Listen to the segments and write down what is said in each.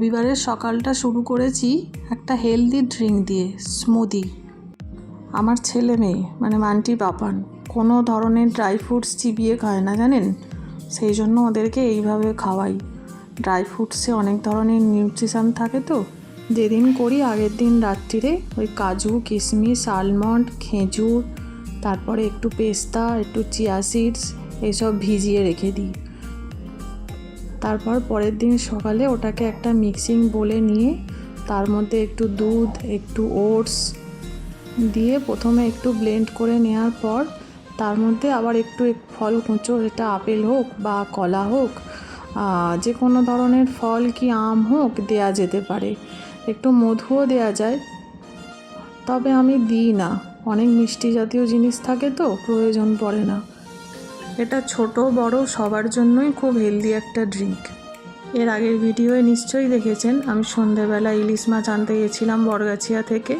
রবিবারের সকালটা শুরু করেছি একটা হেলদি ড্রিঙ্ক দিয়ে, স্মুদি। আমার ছেলে মেয়ে মানে মান্টি পাপান কোনো ধরনের ড্রাই ফ্রুটস চিবিয়ে খায় না, জানেন। সেই জন্য ওদেরকে এইভাবে খাওয়াই। ড্রাই ফ্রুটসে অনেক ধরনের নিউট্রিশন থাকে, তো যেদিন করি আগের দিন রাত্রিরে ওই কাজু, কিশমিশ, আলমন্ড, খেজুর, তারপরে একটু পেস্তা, একটু চিয়া সিডস এইসব ভিজিয়ে রেখে দিই। তারপর পরের দিন সকালে ওটাকে একটা মিক্সিং বোলে নিয়ে তার মধ্যে একটু দুধ, একটু ওটস দিয়ে প্রথমে একটু ব্লেন্ড করে নেওয়ার পর তার মধ্যে আবার একটু ফল কুঁচো, এটা আপেল হোক বা কলা হোক, যে কোনো ধরনের ফল কি আম হোক দেয়া যেতে পারে। একটু মধুও দেয়া যায়, তবে আমি দিই না, অনেক মিষ্টি জাতীয় জিনিস থাকে তো প্রয়োজন পড়ে না। এটা ছোট বড় সবার জন্যই খুব হেলদি একটা ড্রিঙ্ক। এর আগের ভিডিওয়ে নিশ্চয়ই দেখেছেন আমি সন্ধ্যেবেলা ইলিশ মাছ আনতে গেছিলাম বরগাছিয়া থেকে।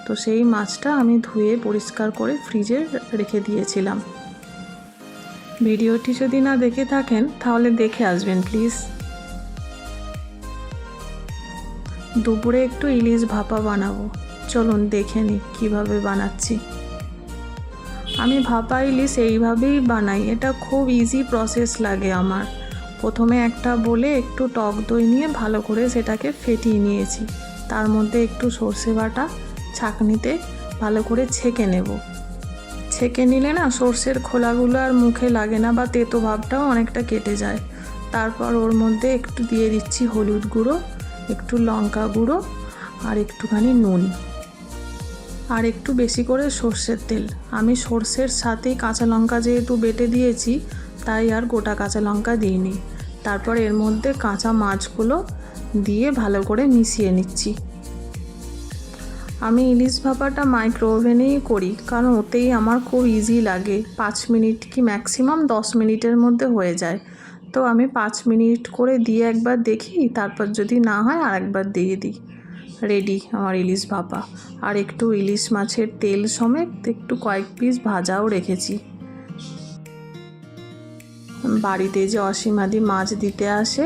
তো সেই মাছটা আমি ধুয়ে পরিষ্কার করে ফ্রিজে রেখে দিয়েছিলাম। ভিডিওটি যদি না দেখে থাকেন তাহলে দেখে আসবেন প্লিজ। দুপুরে একটু ইলিশ ভাপা বানাবো, চলুন দেখে নিই কীভাবে বানাচ্ছি। আমি ভাপা ইলিশ এইভাবেই বানাই, এটা খুব ইজি প্রসেস লাগে আমার। প্রথমে একটা বলে একটু টক দই নিয়ে ভালো করে সেটাকে ফেটিয়ে নিয়েছি। তার মধ্যে একটু সর্ষে বাটা ছাঁকনিতে ভালো করে ছেঁকে নেব। ছেঁকে নিলে না সর্ষের খোলাগুলো আর মুখে লাগে না, বা তেতো ভাবটাও অনেকটা কেটে যায়। তারপর ওর মধ্যে একটু দিয়ে দিচ্ছি হলুদ গুঁড়ো, একটু লঙ্কা গুঁড়ো আর একটুখানি নুন, আর একটু বেশি করে সর্ষের তেল। আমি সর্ষের সাথেই কাঁচা লঙ্কা যেহেতু বেটে দিয়েছি তাই আর গোটা কাঁচা লঙ্কা দিইনি। তারপর এর মধ্যে কাঁচা মাছগুলো দিয়ে ভালো করে মিশিয়ে নিচ্ছি। আমি ইলিশ ভাপাটা মাইক্রো ওভেনেই করি, কারণ ওতেই আমার খুব ইজি লাগে। 5 মিনিট কি ম্যাক্সিমাম 10 মিনিটের মধ্যে হয়ে যায়। তো আমি 5 মিনিট করে দিয়ে একবার দেখি, তারপর যদি না হয় আর একবার দিয়ে দিই। রেডি আমার ইলিশ ভাপা। আর একটু ইলিশ মাছের তেল সমেত একটু কয়েক পিস ভাজাও রেখেছি। বাড়িতে যে অসীমাদি মাছ দিতে আসে,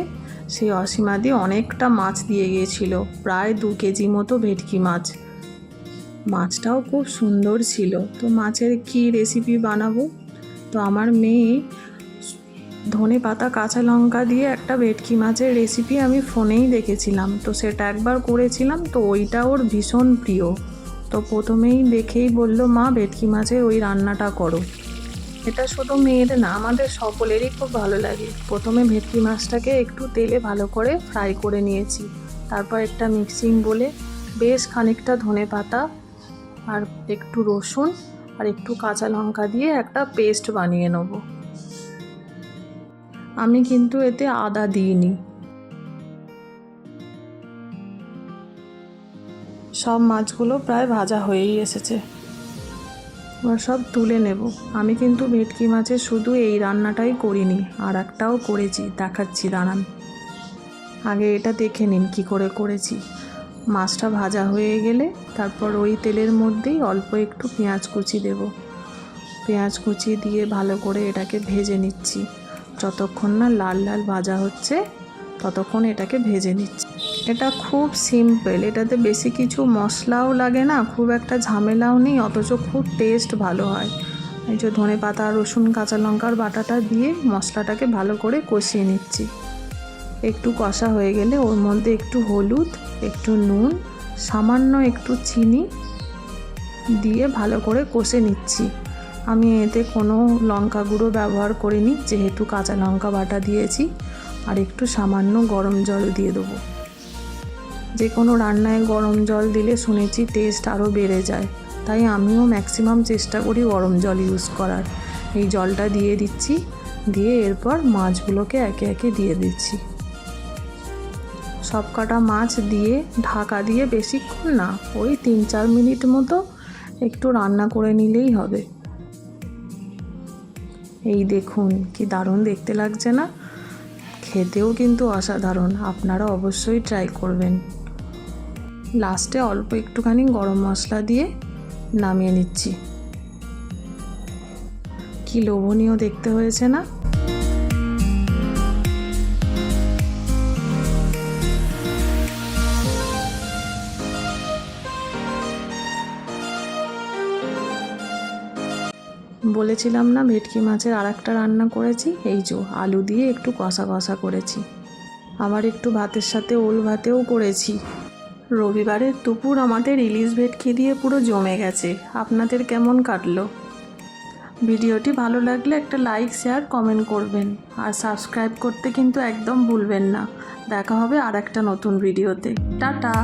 সেই অসীমাদি অনেকটা মাছ দিয়ে গিয়েছিল, প্রায় 2 কেজি মতো ভেটকি মাছ। মাছটাও খুব সুন্দর ছিল। তো মাছের কি রেসিপি বানাবো, তো আমার মেয়ে ধনে পাতা কাঁচা লঙ্কা দিয়ে একটা ভেটকি মাছের রেসিপি আমি ফোনেই দেখেছিলাম, তো সেটা একবার করেছিলাম, তো ওইটা ওর ভীষণ প্রিয়। তো প্রথমেই দেখেই বলল, মা ভেটকি মাছের ওই রান্নাটা করো। এটা শুধু মেয়ের না, আমাদের সকলেরই খুব ভালো লাগে। প্রথমে ভেটকি মাছটাকে একটু তেলে ভালো করে ফ্রাই করে নিয়েছি। তারপর একটা মিক্সিং বলে বেশ খানিকটা ধনে পাতা আর একটু রসুন আর একটু কাঁচা লঙ্কা দিয়ে একটা পেস্ট বানিয়ে নেব। আমি কিন্তু এতে আদা দিইনি। সব মাছগুলো প্রায় ভাজা হয়েই এসেছে, এবার সব তুলে নেব। আমি কিন্তু ভেটকি মাছের শুধু এই রান্নাটাই করিনি, আর একটাও করেছি, দেখাচ্ছি দাঁড়ান। আগে এটা দেখে নিন কি করে করেছি। মাছটা ভাজা হয়ে গেলে তারপর ওই তেলের মধ্যেই অল্প একটু পেঁয়াজ কুচি দেব। পেঁয়াজ কুচি দিয়ে ভালো করে এটাকে ভেজে নিচ্ছি। যতক্ষণ না লাল লাল ভাজা হচ্ছে ততক্ষণ এটাকে ভেজে নিচ্ছি। এটা খুব সিম্পল, এটাতে বেশি কিছু মশলাও লাগে না, খুব একটা ঝামেলাও নেই, অথচ খুব টেস্ট ভালো হয়। এই যে ধনে পাতা, রসুন, কাঁচা লঙ্কার বাটাটা দিয়ে মশলাটাকে ভালো করে কষিয়ে নিচ্ছি। একটু কষা হয়ে গেলে ওর মধ্যে একটু হলুদ, একটু নুন, সামান্য একটু চিনি দিয়ে ভালো করে কষে নিচ্ছি। আমি এতে কোনো লঙ্কা গুঁড়ো ব্যবহার করিনি, যেহেতু কাঁচা লঙ্কা বাটা দিয়েছি। আর একটু সামান্য গরম জল দিয়ে দেবো। যে কোনো রান্নায় গরম জল দিলে শুনেছি টেস্ট আরও বেড়ে যায়, তাই আমিও ম্যাক্সিমাম চেষ্টা করি গরম জল ইউজ করার। এই জলটা দিয়ে দিচ্ছি, দিয়ে এরপর মাছগুলোকে একে একে দিয়ে দিচ্ছি। সব কটা মাছ দিয়ে ঢাকা দিয়ে বেশিক্ষণ না, ওই 3-4 মিনিট মতো একটু রান্না করে নিলেই হবে। এই দেখুন কি দারুণ দেখতে লাগছে না, খেতেও কিন্তু অসাধারণ। আপনারা অবশ্যই ট্রাই করবেন। লাস্টে অল্প একটুখানি গরম মশলা দিয়ে নামিয়ে নিচ্ছি। কি লোভনীয় দেখতে হয়েছে না। বলেছিলাম না ভেটকি মাছের আর একটা রান্না করেছি, এই যে আলু দিয়ে একটু কষা কষা করেছি। আবার একটু ভাতের সাথে ওল ভাতেও করেছি। রবিবারের দুপুর আমাদের ইলিশ ভেটকি দিয়ে পুরো জমে গেছে। আপনাদের কেমন কাটলো? ভিডিওটি ভালো লাগলে একটা লাইক, শেয়ার, কমেন্ট করবেন। আর সাবস্ক্রাইব করতে কিন্তু একদম ভুলবেন না। দেখা হবে আর একটা নতুন ভিডিওতে। টাটা।